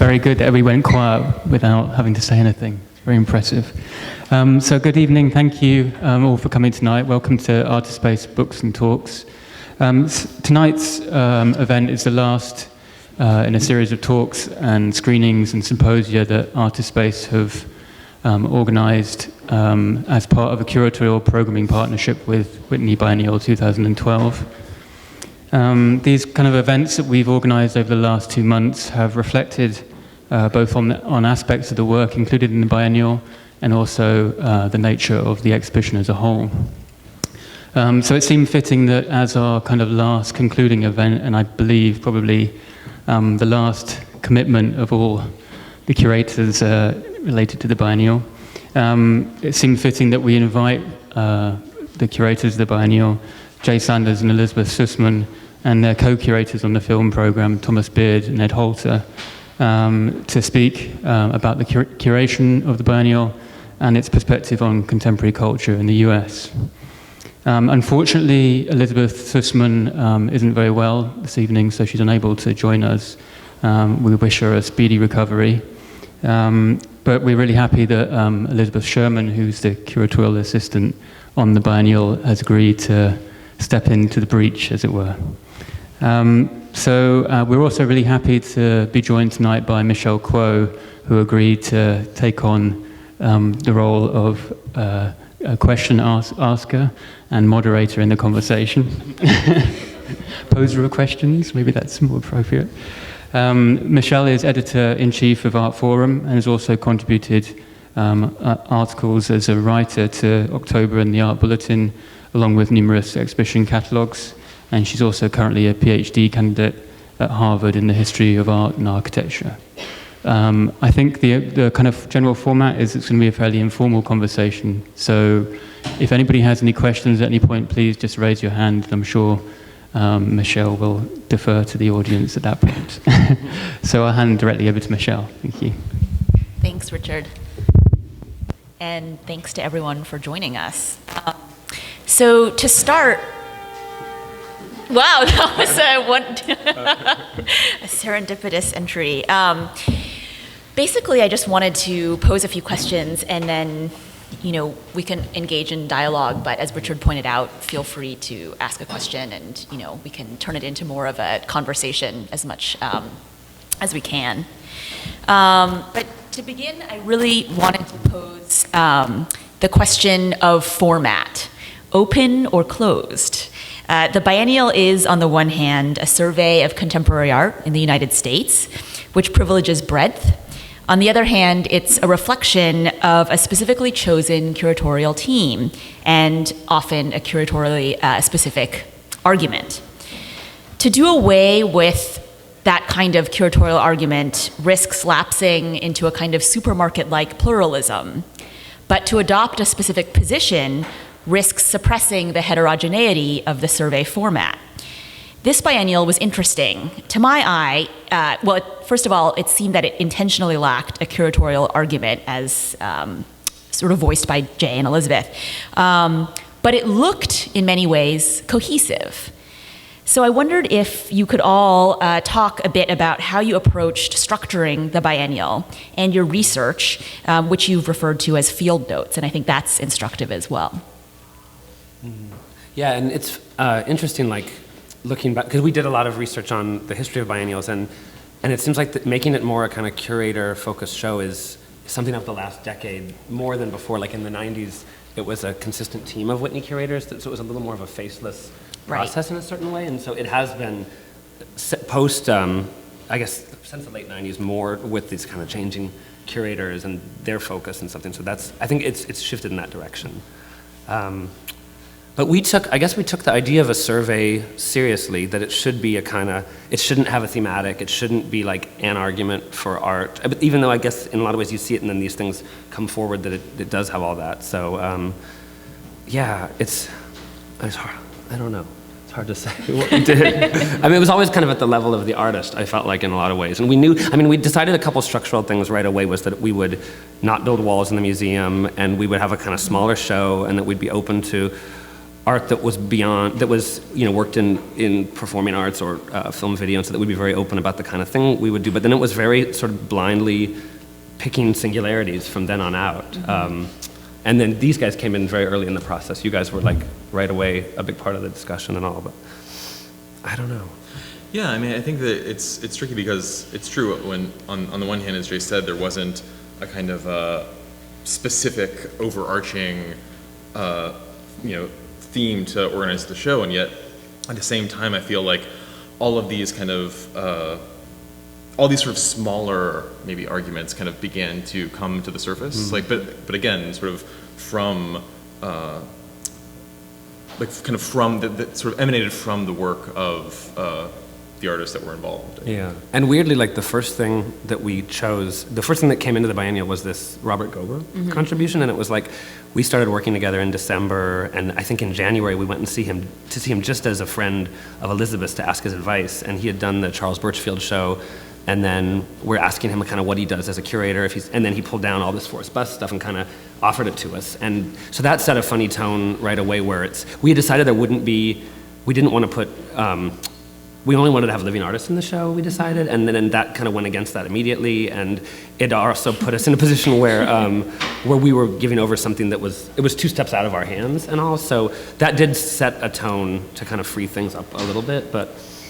very good that we went quiet without having to say anything. Very impressive. So good evening. Thank you all for coming tonight. Welcome to Artispace Books and Talks. Tonight's event is the last in a series of talks and screenings and symposia that Artispace have organised as part of a curatorial programming partnership with Whitney Biennial 2012. These kind of events that we've organised over the last 2 months have reflected both on aspects of the work included in the biennial and also the nature of the exhibition as a whole. So it seemed fitting that as our kind of last concluding event, and I believe probably the last commitment of all the curators related to the biennial, it seemed fitting that we invite the curators of the biennial, Jay Sanders and Elisabeth Sussman, and their co-curators on the film programme, Thomas Beard and Ed Halter, to speak about the curation of the biennial and its perspective on contemporary culture in the US. Unfortunately, Elisabeth Sussman isn't very well this evening, so she's unable to join us. We wish her a speedy recovery. But we're really happy that Elisabeth Sherman, who's the curatorial assistant on the biennial, has agreed to step into the breach, as it were. So we're also really happy to be joined tonight by Michelle Kuo, who agreed to take on the role of a question asker and moderator in the conversation. Poser of questions, maybe that's more appropriate. Michelle is editor-in-chief of Art Forum and has also contributed articles as a writer to October and the Art Bulletin, along with numerous exhibition catalogues. And she's also currently a PhD candidate at Harvard in the history of art and architecture. I think the kind of general format is it's going to be a fairly informal conversation. So if anybody has any questions at any point, please just raise your hand. I'm sure Michelle will defer to the audience at that point. So I'll hand directly over to Michelle. Thank you. Thanks, Richard. And thanks to everyone for joining us. So to start, wow, that was a serendipitous entry. Basically, I just wanted to pose a few questions and then, we can engage in dialogue, but as Richard pointed out, feel free to ask a question and, we can turn it into more of a conversation as much as we can. But to begin, I really wanted to pose the question of format, open or closed. The biennial is, on the one hand, a survey of contemporary art in the United States, which privileges breadth. On the other hand, it's a reflection of a specifically chosen curatorial team and often a curatorially specific argument. To do away with that kind of curatorial argument risks lapsing into a kind of supermarket-like pluralism, but to adopt a specific position risks suppressing the heterogeneity of the survey format. This biennial was interesting. To my eye, first of all, it seemed that it intentionally lacked a curatorial argument as sort of voiced by Jay and Elisabeth. But it looked, in many ways, cohesive. So I wondered if you could all talk a bit about how you approached structuring the biennial and your research, which you've referred to as field notes, and I think that's instructive as well. Yeah, and it's interesting, looking back, because we did a lot of research on the history of biennials, and it seems like making it more a kind of curator-focused show is something of the last decade, more than before. Like in the 90s, it was a consistent team of Whitney curators, so it was a little more of a faceless process in a certain way, and so it has been post, I guess, since the late 90s, more with these kind of changing curators and their focus and something, so I think it's shifted in that direction. But we took the idea of a survey seriously, that it should be it shouldn't have a thematic, it shouldn't be like an argument for art, but even though I guess in a lot of ways you see it and then these things come forward that it does have all that. So yeah, it's hard, I don't know. It's hard to say what we did. I mean, it was always kind of at the level of the artist, I felt like, in a lot of ways. And we decided a couple structural things right away, was that we would not build walls in the museum, and we would have a kind of smaller show, and that we'd be open to art that was beyond, that was, worked in performing arts or film video, and so that we'd be very open about the kind of thing we would do. But then it was very sort of blindly picking singularities from then on out. And then these guys came in very early in the process. You guys were like right away a big part of the discussion and all, but I don't know. Yeah, I mean, I think that it's tricky because it's true when, on the one hand, as Jay said, there wasn't a kind of specific overarching, theme to organize the show, and yet at the same time, I feel like all of these kind of all these sort of smaller maybe arguments kind of began to come to the surface. But again, sort of from that sort of emanated from the work of the artists that were involved. Yeah, and weirdly, like the first thing that came into the biennial was this Robert Gober contribution, and it was like we started working together in December, and I think in January we went and see him just as a friend of Elisabeth to ask his advice, and he had done the Charles Birchfield show, and then we're asking him kind of what he does as a curator, and then he pulled down all this Forrest Bust stuff and kind of offered it to us, and so that set a funny tone right away where we had decided we didn't want to put. We only wanted to have living artists in the show, we decided, and then that kind of went against that immediately, and it also put us in a position where we were giving over something that was 2 steps out of our hands and all, so that did set a tone to kind of free things up a little bit, but...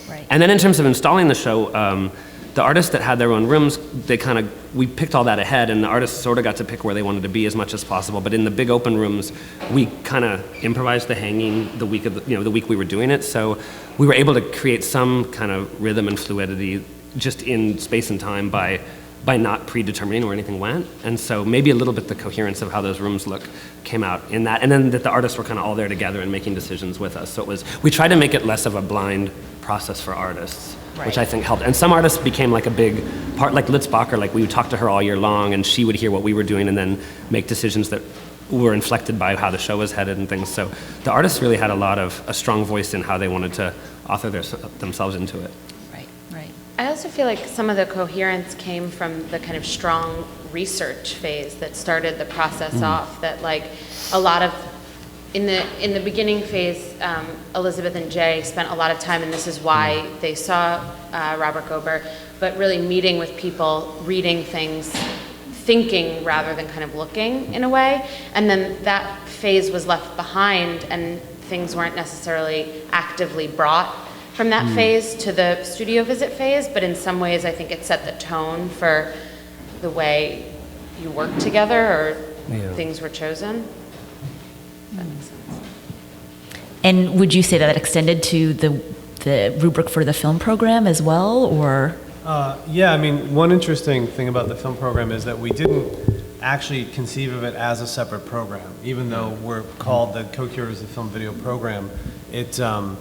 Right. And then in terms of installing the show, the artists that had their own rooms, we picked all that ahead, and the artists sort of got to pick where they wanted to be as much as possible. But in the big open rooms, we kind of improvised the hanging the week the week we were doing it. So we were able to create some kind of rhythm and fluidity just in space and time by not predetermining where anything went. And so maybe a little bit the coherence of how those rooms look came out in that. And then that the artists were kind of all there together and making decisions with us. So we tried to make it less of a blind process for artists. Right. Which I think helped. And some artists became like a big part, like Litz Bacher, like we would talk to her all year long and she would hear what we were doing and then make decisions that were inflected by how the show was headed and things. So the artists really had a strong voice in how they wanted to author themselves into it. Right. I also feel like some of the coherence came from the kind of strong research phase that started the process off, that like a lot of in the beginning phase, Elisabeth and Jay spent a lot of time, and this is why they saw Robert Gober, but really meeting with people, reading things, thinking rather than kind of looking in a way. And then that phase was left behind, and things weren't necessarily actively brought from that phase to the studio visit phase, but in some ways I think it set the tone for the way you work together or things were chosen. That makes sense. And would you say that extended to the rubric for the film program as well, or? Yeah, I mean, one interesting thing about the film program is that we didn't actually conceive of it as a separate program, even though we're called the co-curators of the film video program. It, from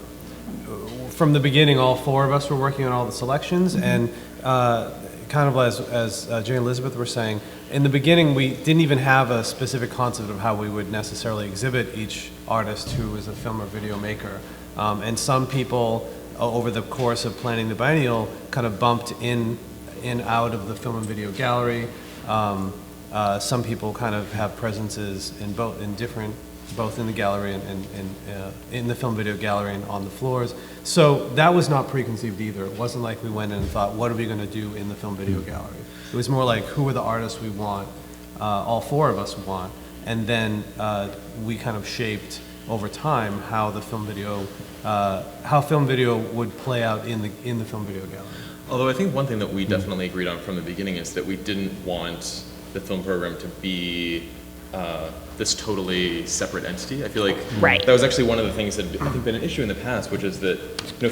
the beginning, all 4 of us were working on all the selections, and kind of as Jay and Elisabeth were saying, in the beginning we didn't even have a specific concept of how we would necessarily exhibit each artist who was a film or video maker. And some people, over the course of planning the biennial, kind of bumped in out of the film and video gallery. Some people kind of have presences both in the gallery and in the film video gallery and on the floors. So that was not preconceived either. It wasn't like we went in and thought, what are we going to do in the film video gallery? It was more like, who are the artists we want, all 4 of us want, and then we kind of shaped over time how the film video would play out in the film video gallery. Although I think one thing that we definitely agreed on from the beginning is that we didn't want the film program to be this totally separate entity. I feel like that was actually one of the things that I think been an issue in the past, which is that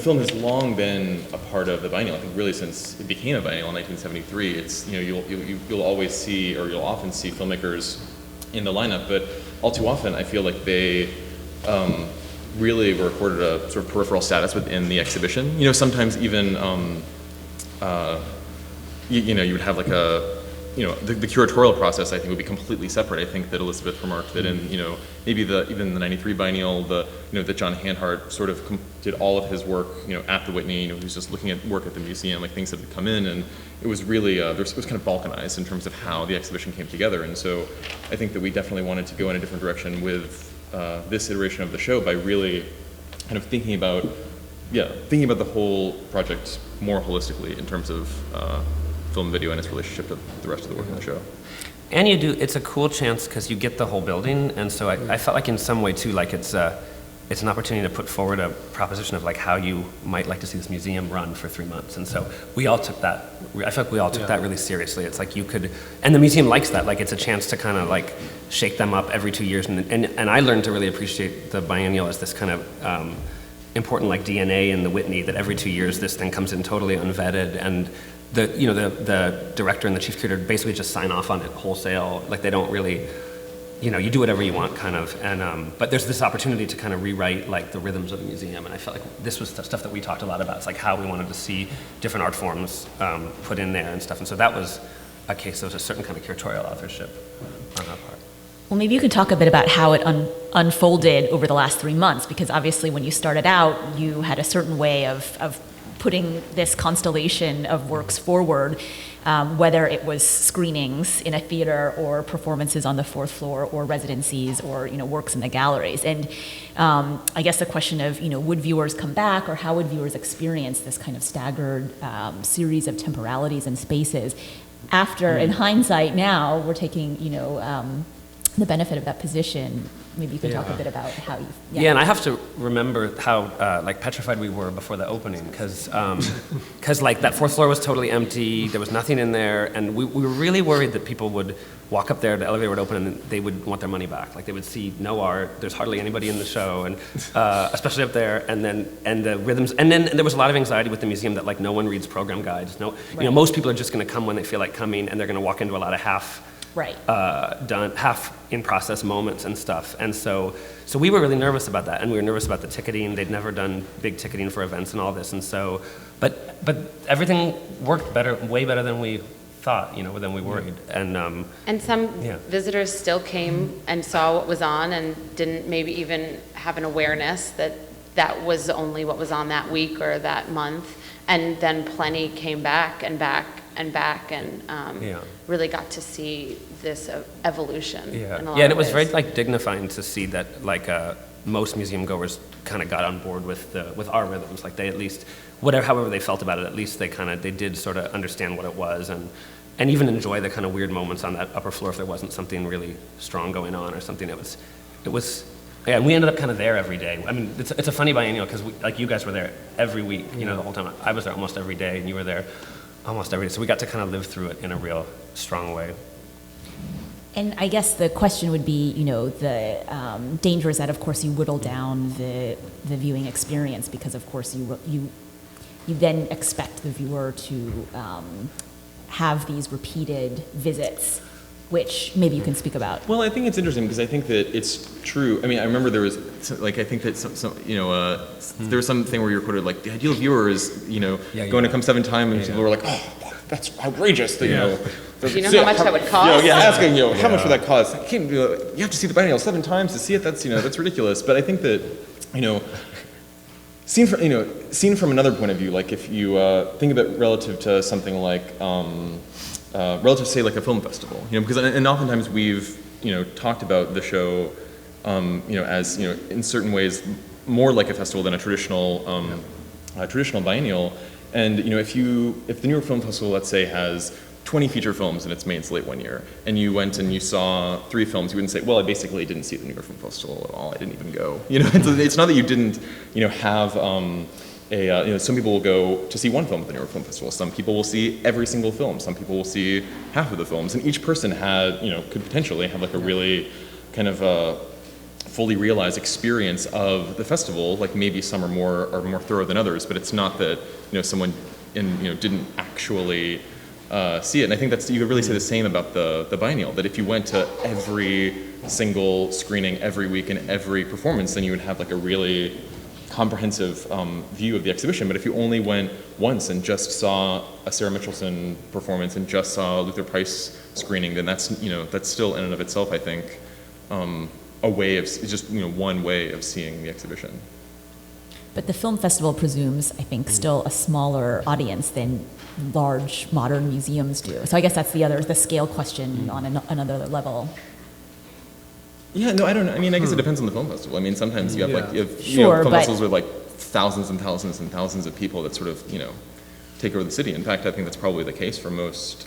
film has long been a part of the biennial. I think really since it became a biennial in 1973, it's you'll always see, or you'll often see, filmmakers in the lineup, but all too often I feel like they really recorded a sort of peripheral status within the exhibition. Sometimes even you would have like the curatorial process, I think, would be completely separate. I think that Elisabeth remarked that in, maybe even the 93 biennial, that John Hanhart sort of did all of his work, at the Whitney, he was just looking at work at the museum, like things that had come in, and it was really, it was kind of balkanized in terms of how the exhibition came together. And so I think that we definitely wanted to go in a different direction with this iteration of the show by really kind of thinking about the whole project more holistically in terms of film and video and its relationship to the rest of the work in the show. And it's a cool chance because you get the whole building, and so I felt like in some way too, like it's an opportunity to put forward a proposition of like how you might like to see this museum run for 3 months. And so we all took that, I feel like we all took that really seriously. It's like you could, and the museum likes that, like it's a chance to kind of like shake them up every 2 years. And I learned to really appreciate the biennial as this kind of important like DNA in the Whitney, that every 2 years this thing comes in totally unvetted, and the director and the chief curator basically just sign off on it wholesale. Like they don't really, you do whatever you want kind of. And but there's this opportunity to kind of rewrite like the rhythms of the museum. And I felt like this was stuff that we talked a lot about. It's like how we wanted to see different art forms put in there and stuff. And so that was a case. There was a certain kind of curatorial authorship on our part. Well, maybe you could talk a bit about how it unfolded over the last 3 months, because obviously when you started out, you had a certain way of putting this constellation of works forward, whether it was screenings in a theater or performances on the fourth floor or residencies or works in the galleries. And I guess the question of would viewers come back, or how would viewers experience this kind of staggered series of temporalities and spaces after, in hindsight now, we're taking the benefit of that position. Maybe you could talk a bit about how you... Yeah, and I have to remember how like petrified we were before the opening, because like that fourth floor was totally empty, there was nothing in there, and we were really worried that people would walk up there, the elevator would open, and they would want their money back. Like they would see no art, there's hardly anybody in the show, and especially up there, and the rhythms, and then there was a lot of anxiety with the museum that like no one reads program guides. Most people are just going to come when they feel like coming, and they're going to walk into a lot of half in process moments and stuff. And so we were really nervous about that, and we were nervous about the ticketing. They'd never done big ticketing for events and all this, and so but everything worked way better than we thought, than we worried. And some visitors still came and saw what was on and didn't maybe even have an awareness that was only what was on that week or that month, and then plenty came back and back and back, and really got to see this evolution. And it was very like dignifying to see that like most museum goers kind of got on board with our rhythms. Like they at least, however they felt about it, at least they did sort of understand what it was, and even enjoy the kind of weird moments on that upper floor if there wasn't something really strong going on or something. It was. Yeah, and we ended up kind of there every day. I mean, it's a funny biennial because like you guys were there every week, the whole time. I was there almost every day, and you were there almost every day. So we got to kind of live through it in a real strong way. And I guess the question would be, the danger is that, of course, you whittle down the viewing experience, because, of course, you then expect the viewer to have these repeated visits, which maybe you can speak about. Well, I think it's interesting because I think that it's true. I mean, I remember there was like I think that there was something where you recorded like the ideal viewer is going to come 7 times, and people were like, oh, that's outrageous. Do you know how much that would cost? Asking how much would that cost? You have to see the biennial 7 times to see it. That's ridiculous. But I think that seen from another point of view, like if you think of it relative to something like relative to say like a film festival, because and oftentimes we've talked about the show as in certain ways more like a festival than a traditional biennial. And if the New York Film Festival, let's say, has 20 feature films in its main slate one year, and you went and you saw 3 films, you wouldn't say, well, I basically didn't see the New York Film Festival at all. I didn't even go. It's not that you didn't have some people will go to see one film at the New York Film Festival. Some people will see every single film. Some people will see half of the films. And each person could potentially have like a really kind of fully realized experience of the festival. Like maybe some are more thorough than others, but it's not that someone didn't actually see it. And I think you could really say the same about the biennial. That if you went to every single screening every week and every performance, then you would have like a really comprehensive view of the exhibition. But if you only went once and just saw a Sarah Mitchelson performance and just saw a Luther Price screening, then that's still in and of itself, I think, a way of just one way of seeing the exhibition. But the film festival presumes, I think, still a smaller audience than large modern museums do. So I guess that's the scale question on another level. Yeah, no, I don't know. I mean, I guess it depends on the film festival. I mean, sometimes you have Sure, film but- festivals with like thousands and thousands and thousands of people that sort of, take over the city. In fact, I think that's probably the case for most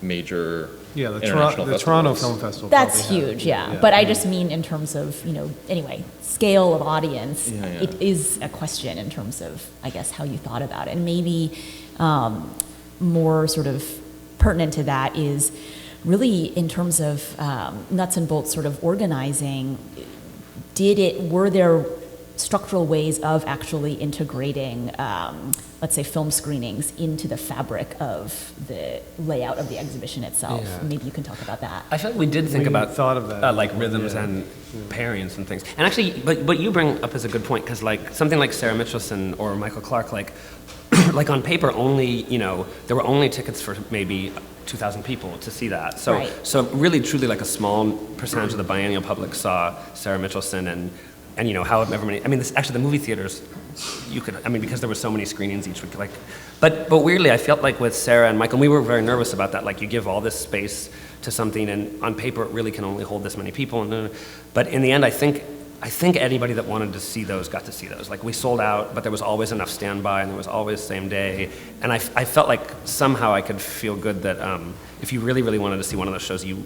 major international the Toronto festivals. Film Festival. That's probably had- huge, yeah. But I just mean in terms of, anyway, scale of audience, Yeah, yeah. it is a question in terms of, I guess, how you thought about it. And maybe more sort of pertinent to that is really in terms of nuts and bolts sort of organizing, were there structural ways of actually integrating, let's say, film screenings into the fabric of the layout of the exhibition itself? Yeah. Maybe you can talk about that. I feel like we did think about thought of that. like rhythms and pairings and things. And actually, but you bring up as a good point, because like something like Sarah Mitchelson or Michael Clark, like like on paper only, there were only tickets for maybe 2,000 people to see that. So Right. so really truly like a small percentage of the biennial public saw Sarah Mitchelson and however many. I mean, actually the movie theaters, because there were so many screenings each week, but weirdly I felt like with Sarah and Michael, we were very nervous about that. Like you give all this space to something, and on paper it really can only hold this many people. But in the end, I think anybody that wanted to see those got to see those. Like we sold out, but there was always enough standby, and there was always same day. And I felt like somehow I could feel good that if you really, really wanted to see one of those shows, you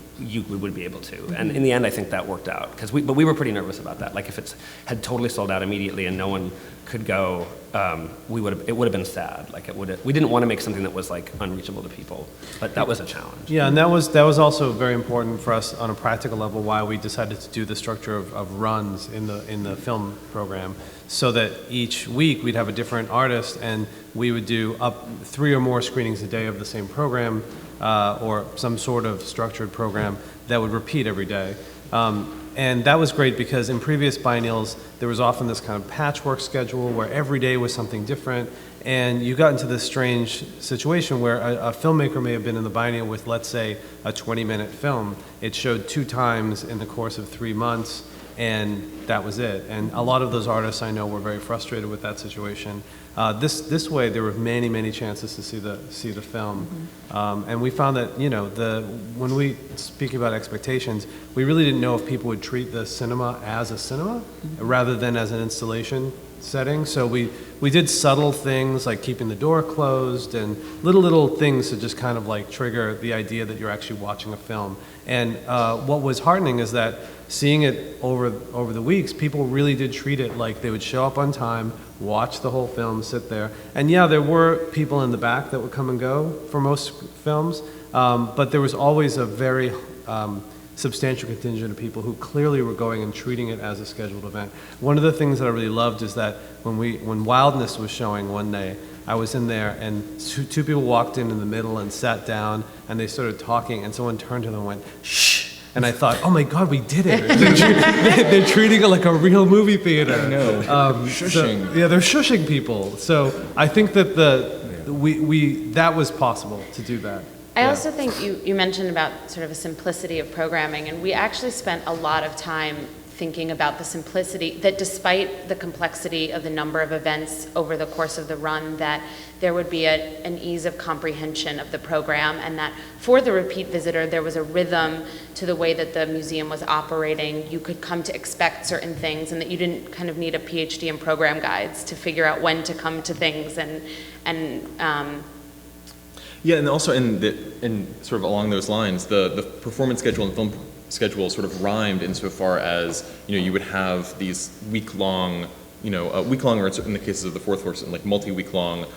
would be able to. And in the end, I think that worked out. But we were pretty nervous about that. Like if it had totally sold out immediately and no one could go, it would have been sad. Like we didn't want to make something that was like unreachable to people. But that was a challenge. Yeah, and that was also very important for us on a practical level, why we decided to do the structure of runs in the film program, so that each week we'd have a different artist, and we would do up 3 or more screenings a day of the same program, or some sort of structured program that would repeat every day. And that was great because in previous biennials, there was often this kind of patchwork schedule where every day was something different. And you got into this strange situation where a filmmaker may have been in the biennial with, let's say, a 20-minute film. It showed 2 times in the course of 3 months, and that was it. And a lot of those artists I know were very frustrated with that situation. This way, there were many, many chances to see the film. And we found that, when we speak about expectations, we really didn't know if people would treat the cinema as a cinema rather than as an installation setting. So we did subtle things like keeping the door closed and little things to just kind of like trigger the idea that you're actually watching a film. And what was heartening is that seeing it over the weeks, people really did treat it like they would show up on time, watch the whole film, sit there. And yeah, there were people in the back that would come and go for most films, but there was always a very substantial contingent of people who clearly were going and treating it as a scheduled event. One of the things that I really loved is that when Wildness was showing one day, I was in there and two people walked in the middle and sat down and they started talking, and someone turned to them and went, "Shh." And I thought, oh my God, we did it. They're treating it like a real movie theater. I know. Shushing. They're shushing people. So I think that that was possible to do that. I also think you mentioned about sort of a simplicity of programming, and we actually spent a lot of time thinking about the simplicity, that despite the complexity of the number of events over the course of the run, that there would be an ease of comprehension of the program, and that for the repeat visitor, there was a rhythm to the way that the museum was operating. You could come to expect certain things, and that you didn't kind of need a PhD in program guides to figure out when to come to things, Yeah, and also in sort of along those lines, the performance schedule and film schedule sort of rhymed insofar as you would have these week-long, or in the cases of the fourth horse, like multi-week-long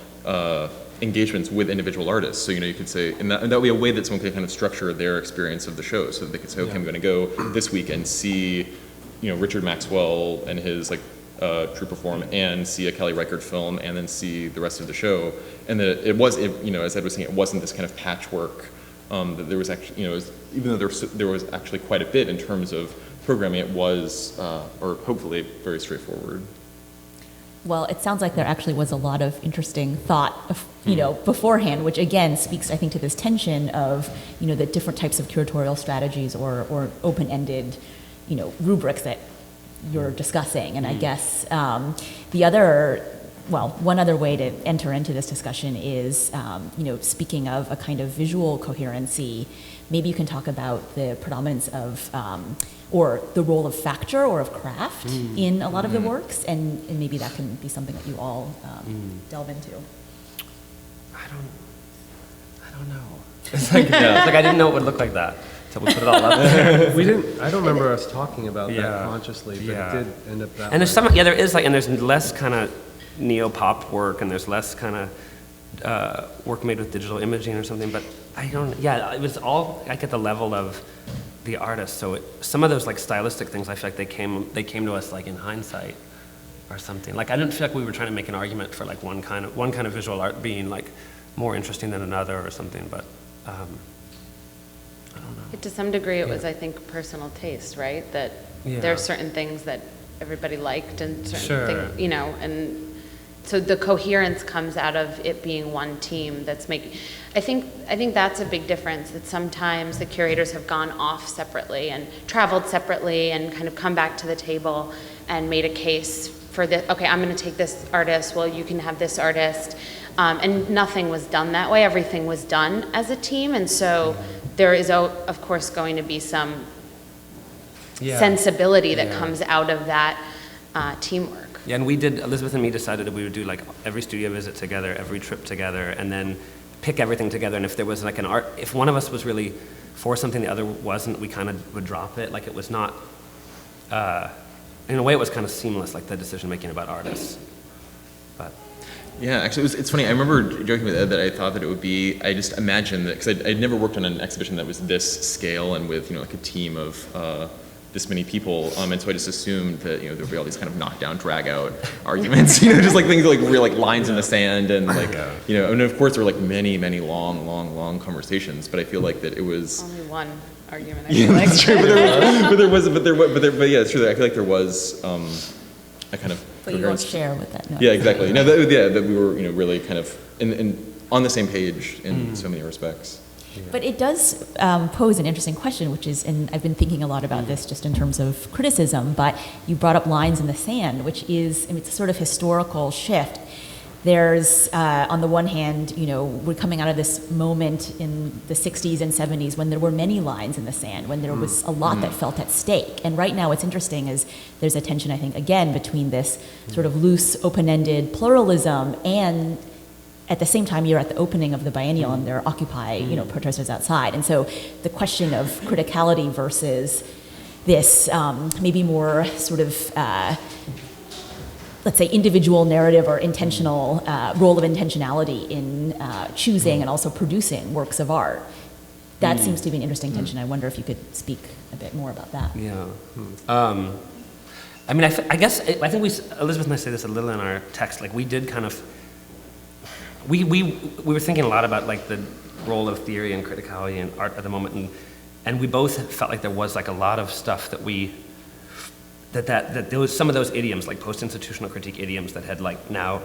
engagements with individual artists. So you could say, and that would be a way that someone could kind of structure their experience of the show, so that they could say, okay, I'm going to go this week and see, Richard Maxwell and his troupe perform, and see a Kelly Reichardt film, and then see the rest of the show. And that as Ed was saying, it wasn't this kind of patchwork. That there was actually, even though there was actually quite a bit in terms of programming, it was, or hopefully, very straightforward. Well, it sounds like there actually was a lot of interesting thought, beforehand, which again speaks, I think, to this tension of, the different types of curatorial strategies or open-ended, rubrics that you're discussing. And I guess one other way to enter into this discussion is, speaking of a kind of visual coherency, maybe you can talk about the predominance of, or the role of facture or of craft in a lot of the works, and maybe that can be something that you all delve into. I don't know. It's like, it's like I didn't know it would look like that. So we put it all up there. I don't remember us talking about that consciously, but it did end up that way. And there is and there's less kind of neo-pop work, and there's less kind of work made with digital imaging or something, but it was all, like, at the level of the artist, so some of those, like, stylistic things, I feel like they came to us, like, in hindsight or something. Like, I didn't feel like we were trying to make an argument for, like, one kind of visual art being, like, more interesting than another or something, but I don't know. To some degree, it was, I think, personal taste, right? That there are certain things that everybody liked and certain things, and so the coherence comes out of it being one team that's making. I think that's a big difference, that sometimes the curators have gone off separately and traveled separately and kind of come back to the table and made a case for this. Okay, I'm going to take this artist. Well, you can have this artist. And nothing was done that way. Everything was done as a team. And so there is, of course, going to be some sensibility that comes out of that teamwork. Yeah, and Elisabeth and me decided that we would do, like, every studio visit together, every trip together, and then pick everything together. And if there was, like, if one of us was really for something the other wasn't, we kind of would drop it. Like, it was not, in a way it was kind of seamless, like the decision making about artists. But yeah, actually, it's funny. I remember joking with Ed that I thought that it would be. I just imagined that, because I'd never worked on an exhibition that was this scale and with, like, a team of this many people, and so I just assumed that there would be all these kind of knockdown, drag out arguments, just like things like real, like, lines in the sand, and like and of course there were, like, many long conversations. But I feel like that it was only one argument. I feel like. That's true. But yeah, it's true. I feel like there was a kind of. But you won't share with that. No. Yeah, exactly. No, that we were, really kind of on the same page in so many respects. But it does pose an interesting question, which is, and I've been thinking a lot about this just in terms of criticism, but you brought up lines in the sand, which is, it's a sort of historical shift. There's, on the one hand, we're coming out of this moment in the 60s and 70s when there were many lines in the sand, when there was a lot that felt at stake. And right now what's interesting is there's a tension, I think, again, between this sort of loose, open-ended pluralism, and at the same time you're at the opening of the biennial and there are Occupy, protesters outside. And so the question of criticality versus this maybe more sort of let's say, individual narrative or intentional role of intentionality in choosing and also producing works of art. That seems to be an interesting tension. I wonder if you could speak a bit more about that. Yeah. I think Elisabeth and I say this a little in our text, like, we did kind of, we were thinking a lot about, like, the role of theory and criticality in art at the moment, and we both felt like there was, like, a lot of stuff that that there was some of those idioms, like post-institutional critique idioms, that had, like, now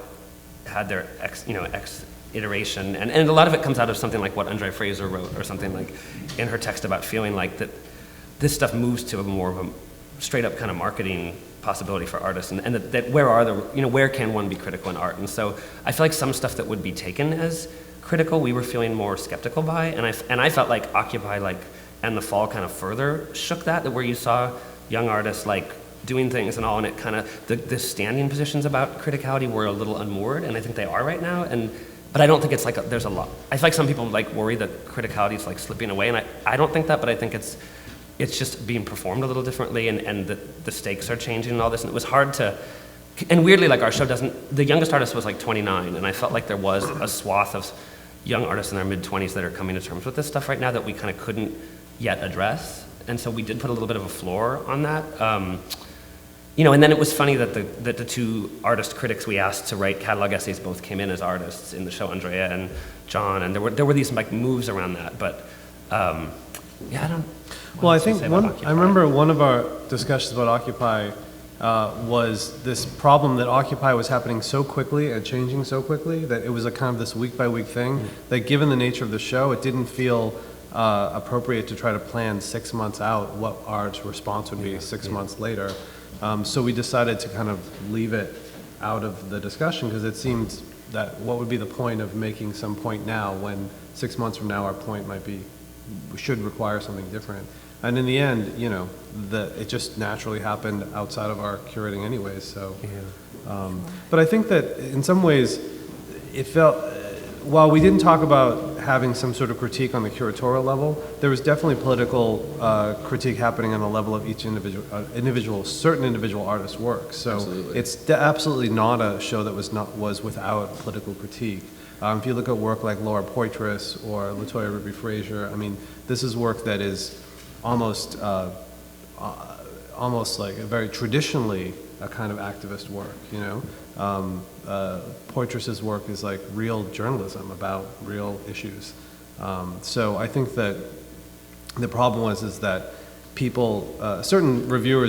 had their X iteration, and a lot of it comes out of something like what Andre Fraser wrote, or something like in her text about feeling like that this stuff moves to a more of a straight up kind of marketing possibility for artists, and that where can one be critical in art? And so I feel like some stuff that would be taken as critical, we were feeling more skeptical by, and I felt like Occupy, like, and The Fall kind of further shook that where you saw young artists, like, doing things and all, and it kind of, the standing positions about criticality were a little unmoored, and I think they are right now, but I don't think it's like, there's a lot. I feel like some people, like, worry that criticality is, like, slipping away, and I don't think that, but I think it's just being performed a little differently, and the stakes are changing and all this, and it was hard to, and weirdly, like, our show the youngest artist was, like, 29, and I felt like there was a swath of young artists in their mid-20s that are coming to terms with this stuff right now that we kind of couldn't yet address, and so we did put a little bit of a floor on that. And then it was funny that the two artist critics we asked to write catalog essays both came in as artists in the show, Andrea and John, and there were these, like, moves around that, but I don't. Well, I think I remember one of our discussions about Occupy was this problem that Occupy was happening so quickly and changing so quickly that it was a kind of this week by week thing, that given the nature of the show, it didn't feel appropriate to try to plan 6 months out what our response would be 6 months later. So we decided to kind of leave it out of the discussion, because it seemed that what would be the point of making some point now when 6 months from now our point might be should require something different. And in the end, you know, it just naturally happened outside of our curating anyways. So, but I think that in some ways, it felt, while we didn't talk about having some sort of critique on the curatorial level, there was definitely political critique happening on the level of each certain individual artist's work. So Absolutely. it's absolutely not a show that was without political critique. If you look at work like Laura Poitras or Latoya Ruby Frazier, I mean, this is work that is almost like a very traditionally a kind of activist work, you know. Poitras's work is like real journalism about real issues. So I think that the problem is that people, certain reviewers